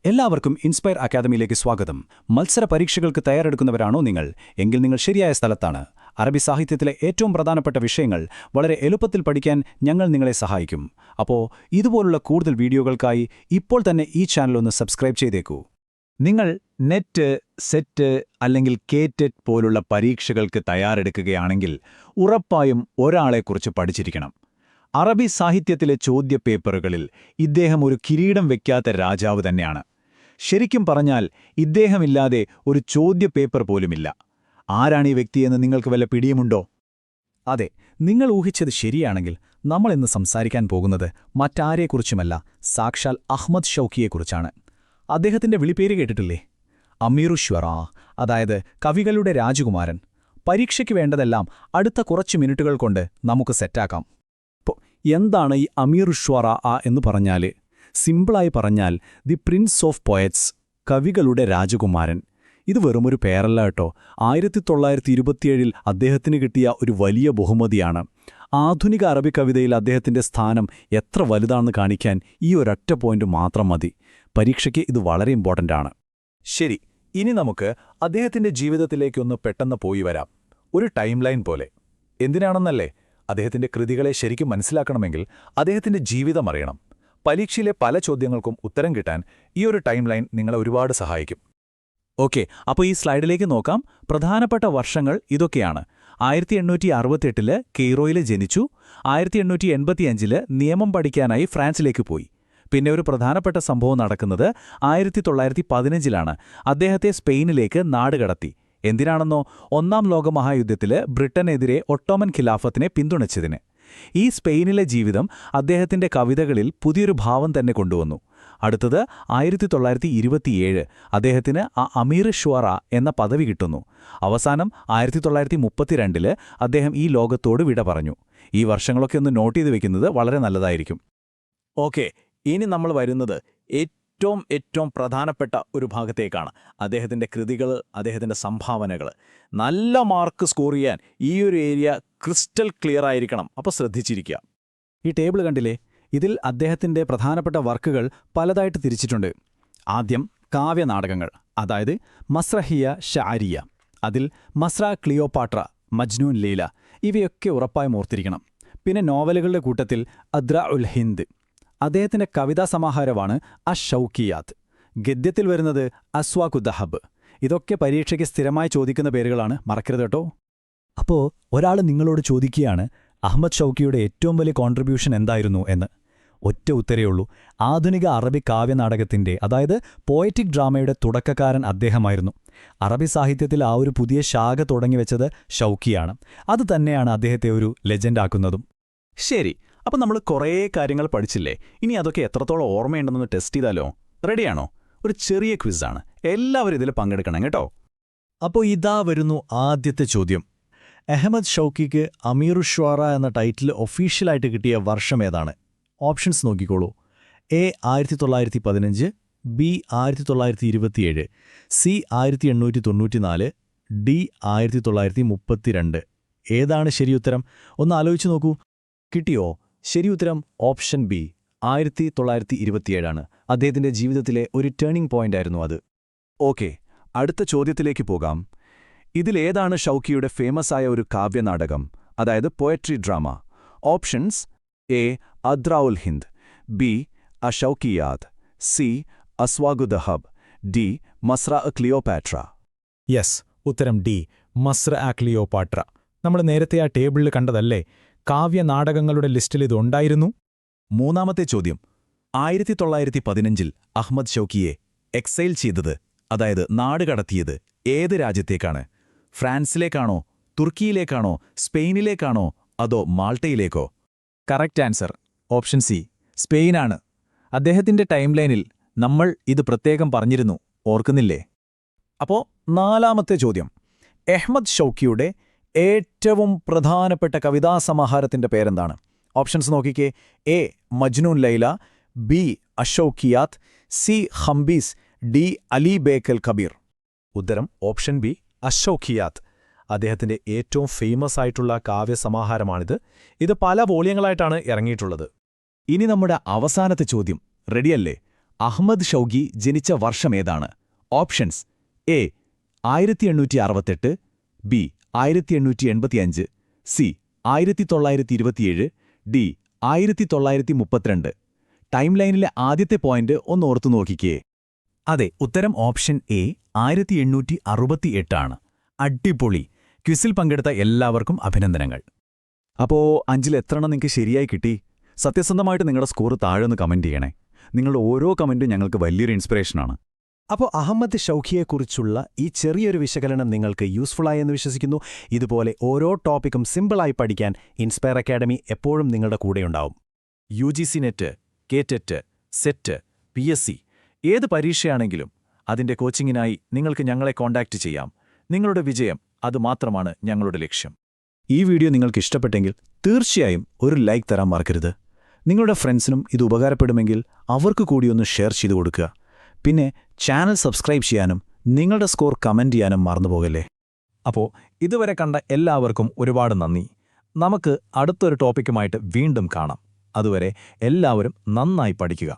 എല്ലാവർക്കും ഇൻസ്പയർ അക്കാദമിയിലേക്ക് സ്വാഗതം. മത്സര പരീക്ഷകൾക്ക് തയ്യാറെടുക്കുന്നവരാണോ നിങ്ങൾ? എങ്കിൽ നിങ്ങൾ ശരിയായ സ്ഥലത്താണ്. അറബി സാഹിത്യത്തിലെ ഏറ്റവും പ്രധാനപ്പെട്ട വിഷയങ്ങൾ വളരെ എളുപ്പത്തിൽ പഠിക്കാൻ ഞങ്ങൾ നിങ്ങളെ സഹായിക്കും. അപ്പോൾ ഇതുപോലുള്ള കൂടുതൽ വീഡിയോകൾക്കായി ഇപ്പോൾ തന്നെ ഈ ചാനൽ ഒന്ന് സബ്സ്ക്രൈബ് ചെയ്തേക്കൂ. നിങ്ങൾ നെറ്റ്, സെറ്റ് അല്ലെങ്കിൽ കേറ്റെറ്റ് പോലുള്ള പരീക്ഷകൾക്ക് തയ്യാറെടുക്കുകയാണെങ്കിൽ ഉറപ്പായും ഒരാളെക്കുറിച്ച് പഠിച്ചിരിക്കണം. അറബി സാഹിത്യത്തിലെ ചോദ്യപേപ്പറുകളിൽ ഇദ്ദേഹം ഒരു കിരീടം വയ്ക്കാത്ത രാജാവ് തന്നെയാണ്. ശരിക്കും പറഞ്ഞാൽ ഇദ്ദേഹമില്ലാതെ ഒരു ചോദ്യപേപ്പർ പോലുമില്ല. ആരാണ് ഈ വ്യക്തിയെന്ന് നിങ്ങൾക്ക് വല്ല പിടിയുമുണ്ടോ? അതെ, നിങ്ങൾ ഊഹിച്ചത് ശരിയാണെങ്കിൽ നമ്മൾ ഇന്ന് സംസാരിക്കാൻ പോകുന്നത് മറ്റാരെക്കുറിച്ചുമല്ല, സാക്ഷാൽ അഹ്മദ് ഷൗക്കിയെക്കുറിച്ചാണ്. അദ്ദേഹത്തിന്റെ വിളിപ്പേര് കേട്ടിട്ടില്ലേ? അമീറുശ്വറ, അതായത് കവികളുടെ രാജകുമാരൻ. പരീക്ഷയ്ക്ക് വേണ്ടതെല്ലാം അടുത്ത കുറച്ച് മിനിറ്റുകൾ കൊണ്ട് നമുക്ക് സെറ്റാക്കാം. എന്താണ് ഈ അമീറുശ്വറ എന്ന് പറഞ്ഞാൽ? സിമ്പിളായി പറഞ്ഞാൽ ദി പ്രിൻസ് ഓഫ് പോയറ്റ്സ്, കവികളുടെ രാജകുമാരൻ. ഇത് വെറുമൊരു പേരല്ല കേട്ടോ. 1927 അദ്ദേഹത്തിന് കിട്ടിയ ഒരു വലിയ ബഹുമതിയാണ്. ആധുനിക അറബി കവിതയിൽ അദ്ദേഹത്തിന്റെ സ്ഥാനം എത്ര വലുതാണെന്ന് കാണിക്കാൻ ഈ ഒരൊറ്റ പോയിന്റ് മാത്രം മതി. പരീക്ഷയ്ക്ക് ഇത് വളരെ ഇമ്പോർട്ടൻ്റ് ആണ്. ശരി, ഇനി നമുക്ക് അദ്ദേഹത്തിന്റെ ജീവിതത്തിലേക്കൊന്ന് പെട്ടെന്ന് പോയി വരാം. ഒരു ടൈം ലൈൻ പോലെ. എന്തിനാണെന്നല്ലേ? അദ്ദേഹത്തിന്റെ കൃതികളെ ശരിക്കും മനസ്സിലാക്കണമെങ്കിൽ അദ്ദേഹത്തിന്റെ ജീവിതം അറിയണം. പരീക്ഷയിലെ പല ചോദ്യങ്ങൾക്കും ഉത്തരം കിട്ടാൻ ഈ ഒരു ടൈം ലൈൻ നിങ്ങളെ ഒരുപാട് സഹായിക്കും. ഓക്കെ, അപ്പോൾ ഈ സ്ലൈഡിലേക്ക് നോക്കാം. പ്രധാനപ്പെട്ട വർഷങ്ങൾ ഇതൊക്കെയാണ്. 1868 കെയ്റോയിൽ ജനിച്ചു. 1885 നിയമം പഠിക്കാനായി ഫ്രാൻസിലേക്ക് പോയി. പിന്നെ ഒരു പ്രധാനപ്പെട്ട സംഭവം നടക്കുന്നത് 1915 അദ്ദേഹത്തെ സ്പെയിനിലേക്ക് നാടുകടത്തി. എന്തിനാണെന്നോ? ഒന്നാം ലോകമഹായുദ്ധത്തിൽ ബ്രിട്ടനെതിരെ ഒട്ടോമൻ ഖിലാഫത്തിനെ പിന്തുണച്ചതിന്. ഈ സ്പെയിനിലെ ജീവിതം അദ്ദേഹത്തിന്റെ കവിതകളിൽ പുതിയൊരു ഭാവം തന്നെ കൊണ്ടുവന്നു. അടുത്തത് 1927 അദ്ദേഹത്തിന് അമീർ ഷ്വറ എന്ന പദവി കിട്ടുന്നു. അവസാനം 1932 അദ്ദേഹം ഈ ലോകത്തോട് വിട പറഞ്ഞു. ഈ വർഷങ്ങളൊക്കെ ഒന്ന് നോട്ട് ചെയ്ത് വെക്കുന്നത് വളരെ നല്ലതായിരിക്കും. ഓക്കെ, ഇനി നമ്മൾ വരുന്നത് ഏറ്റവും പ്രധാനപ്പെട്ട ഒരു ഭാഗത്തേക്കാണ്. അദ്ദേഹത്തിന്റെ കൃതികൾ, അദ്ദേഹത്തിന്റെ സംഭാവനകൾ. നല്ല മാർക്ക് സ്കോർ ചെയ്യാൻ ഈ ഒരു ഏരിയ ക്രിസ്റ്റൽ ക്ലിയർ ആയിരിക്കണം. അപ്പോൾ ശ്രദ്ധിച്ചിരിക്കുക. ഈ ടേബിൾ കണ്ടില്ലേ? ഇതിൽ അദ്ദേഹത്തിന്റെ പ്രധാനപ്പെട്ട വർക്കുകൾ പലതായിട്ട് തിരിച്ചിട്ടുണ്ട്. ആദ്യം കാവ്യനാടകങ്ങൾ, അതായത് മസ്രഹിയ ഷാരിയ. അതിൽ മസ്ര ക്ലിയോപാട്ര, മജ്നൂൻ ലീല ഇവയൊക്കെ ഉറപ്പായും ഓർത്തിരിക്കണം. പിന്നെ നോവലുകളുടെ കൂട്ടത്തിൽ അദ്ര ഉൽ ഹിന്ദ്. അദ്ദേഹത്തിന്റെ കവിതാ സമാഹാരമാണ് അഷൗക്കിയാത്ത്. ഗദ്യത്തിൽ വരുന്നത് അസ്വാഖുദ്ദഹബ്. ഇതൊക്കെ പരീക്ഷയ്ക്ക് സ്ഥിരമായി ചോദിക്കുന്ന പേരുകളാണ്, മറക്കരുത് കേട്ടോ. അപ്പോൾ ഒരാൾ നിങ്ങളോട് ചോദിക്കുകയാണ്, അഹ്മദ് ഷൗക്കിയുടെ ഏറ്റവും വലിയ കോൺട്രിബ്യൂഷൻ എന്തായിരുന്നു എന്ന്. ഒറ്റ ഉത്തരേയുള്ളൂ, ആധുനിക അറബി കാവ്യനാടകത്തിന്റെ, അതായത് പോയറ്റിക് ഡ്രാമയുടെ തുടക്കക്കാരൻ അദ്ദേഹമായിരുന്നു. അറബി സാഹിത്യത്തിൽ ആ ഒരു പുതിയ ശാഖ തുടങ്ങിവെച്ചത് ഷൗക്കിയാണ്. അത് തന്നെയാണ് അദ്ദേഹത്തെ ഒരു ലെജൻഡാക്കുന്നതും. ശരി, അപ്പം നമ്മൾ കുറേ കാര്യങ്ങൾ പഠിച്ചില്ലേ? ഇനി അതൊക്കെ എത്രത്തോളം ഓർമ്മയുണ്ടെന്നൊന്ന് ടെസ്റ്റ് ചെയ്താലോ? റെഡിയാണോ? ഒരു ചെറിയ ക്വിസാണ്. എല്ലാവരും ഇതിൽ പങ്കെടുക്കണം കേട്ടോ. അപ്പോൾ ഇതാ വരുന്നു ആദ്യത്തെ ചോദ്യം. അഹ്മദ് ഷൗക്കിക്ക് അമീറുശ്വറ എന്ന ടൈറ്റിൽ ഒഫീഷ്യലായിട്ട് കിട്ടിയ വർഷം ഏതാണ്? ഓപ്ഷൻസ് നോക്കിക്കോളൂ. A 1915, B 1927, C 1894, D 1932. ഏതാണ് ശരിയുത്തരം? ഒന്ന് ആലോചിച്ച് നോക്കൂ. കിട്ടിയോ? ശരിയുത്തരം ഓപ്ഷൻ ബി, 1927. അദ്ദേഹത്തിന്റെ ജീവിതത്തിലെ ഒരു ടേണിംഗ് പോയിന്റായിരുന്നു അത്. ഓക്കെ, അടുത്ത ചോദ്യത്തിലേക്ക് പോകാം. ഇതിലേതാണ് ഷൗക്കിയുടെ ഫേമസ് ആയ ഒരു കാവ്യനാടകം, അതായത് പോയട്രി ഡ്രാമ? ഓപ്ഷൻസ്: എ അദ്ര ഉൽ ഹിന്ദ്, ബി അഷൗക്കിയാത്ത്, സി അസ്വാഖുദ്ദഹബ്, ഡി മസ്ര ക്ലിയോപാട്ര. യെസ്, ഉത്തരം ഡി, മസ്ര ക്ലിയോപാട്ര. നമ്മൾ നേരത്തെ ആ ടേബിളിൽ കണ്ടതല്ലേ? കാവ്യനാടകങ്ങളുടെ ലിസ്റ്റിൽ ഇതുണ്ടായിരുന്നു. മൂന്നാമത്തെ ചോദ്യം. 1915 അഹ്മദ് ഷൗക്കിയെ എക്സൈൽ ചെയ്തത്, അതായത് നാടുകടത്തിയത് ഏത് രാജ്യത്തേക്കാണ്? ഫ്രാൻസിലേക്കാണോ, തുർക്കിയിലേക്കാണോ, സ്പെയിനിലേക്കാണോ, അതോ മാൾട്ടയിലേക്കോ? കറക്റ്റ് ആൻസർ ഓപ്ഷൻ സി, സ്പെയിനാണ്. അദ്ദേഹത്തിന്റെ ടൈം ലൈനിൽ നമ്മൾ ഇത് പ്രത്യേകം പറഞ്ഞിരുന്നു, ഓർക്കുന്നില്ലേ? അപ്പോൾ നാലാമത്തെ ചോദ്യം. അഹ്മദ് ഷൗക്കിയുടെ ഏറ്റവും പ്രധാനപ്പെട്ട കവിതാസമാഹാരത്തിന്റെ പേരെന്താണ്? ഓപ്ഷൻസ് നോക്കിക്കേ. എ മജ്നൂൻ ലൈല, ബി അഷൗക്കിയാത്ത്, സി ഹംബീസ്, ഡി അലി ബേക്കൽ കബീർ. ഉത്തരം ഓപ്ഷൻ ബി, അഷൗക്കിയാത്ത്. അദ്ദേഹത്തിന്റെ ഏറ്റവും ഫേമസ് ആയിട്ടുള്ള കാവ്യസമാഹാരമാണിത്. ഇത് പല വോള്യങ്ങളായിട്ടാണ് ഇറങ്ങിയിട്ടുള്ളത്. ഇനി നമ്മുടെ അവസാനത്തെ ചോദ്യം. റെഡിയല്ലേ? അഹ്മദ് ഷൗഗി ജനിച്ച വർഷമേതാണ്? Options: A 1868, B 1885, C 1927, D 1932. Time ലൈനിലെ ആദ്യത്തെ പോയിന്റ് ഒന്ന് ഓർത്തു നോക്കിക്കേ. അതെ, ഉത്തരം ഓപ്ഷൻ എ 1868 ആണ്. അടിപൊളി! ക്വിസിൽ പങ്കെടുത്ത എല്ലാവർക്കും അഭിനന്ദനങ്ങൾ. അപ്പോ 5-ൽ എത്രണ്ണം നിങ്ങൾക്ക് ശരിയായി കിട്ടി? സത്യസന്ധമായിട്ട് നിങ്ങളുടെ സ്കോർ താഴെന്ന് കമന്റ് ചെയ്യണേ. നിങ്ങളുടെ ഓരോ കമന്റും ഞങ്ങൾക്ക് വലിയൊരു ഇൻസ്പിറേഷനാണ്. അപ്പോൾ അഹമ്മദ് ഷൗക്കിയെക്കുറിച്ചുള്ള ഈ ചെറിയൊരു വിശകലനം നിങ്ങൾക്ക് യൂസ്ഫുള്ളായെന്ന് വിശ്വസിക്കുന്നു. ഇതുപോലെ ഓരോ ടോപ്പിക്കും സിമ്പിളായി പഠിക്കാൻ ഇൻസ്പയർ അക്കാഡമി എപ്പോഴും നിങ്ങളുടെ കൂടെയുണ്ടാവും. UGC നെറ്റ്, കേറ്റെറ്റ്, സെറ്റ്, PSC ഏത് പരീക്ഷയാണെങ്കിലും അതിന്റെ കോച്ചിങ്ങിനായി നിങ്ങൾക്ക് ഞങ്ങളെ കോൺടാക്റ്റ് ചെയ്യാം. നിങ്ങളുടെ വിജയം അതുമാത്രമാണ് ഞങ്ങളുടെ ലക്ഷ്യം. ഈ വീഡിയോ നിങ്ങൾക്ക് ഇഷ്ടപ്പെട്ടെങ്കിൽ തീർച്ചയായും ഒരു ലൈക്ക് തരാൻ മറക്കരുത്. നിങ്ങളുടെ ഫ്രണ്ട്സിനും ഇത് ഉപകാരപ്പെടുമെങ്കിൽ അവർക്ക് കൂടി ഒന്ന് ഷെയർ ചെയ്തു കൊടുക്കുക. പിന്നെ ചാനൽ സബ്സ്ക്രൈബ് ചെയ്യാനും നിങ്ങളുടെ സ്കോർ കമന്റ് ചെയ്യാനും മറന്നുപോകല്ലേ. അപ്പോൾ ഇതുവരെ കണ്ട എല്ലാവർക്കും ഒരുപാട് നന്ദി. നമുക്ക് അടുത്തൊരു ടോപ്പിക്കുമായിട്ട് വീണ്ടും കാണാം. അതുവരെ എല്ലാവരും നന്നായി പഠിക്കുക.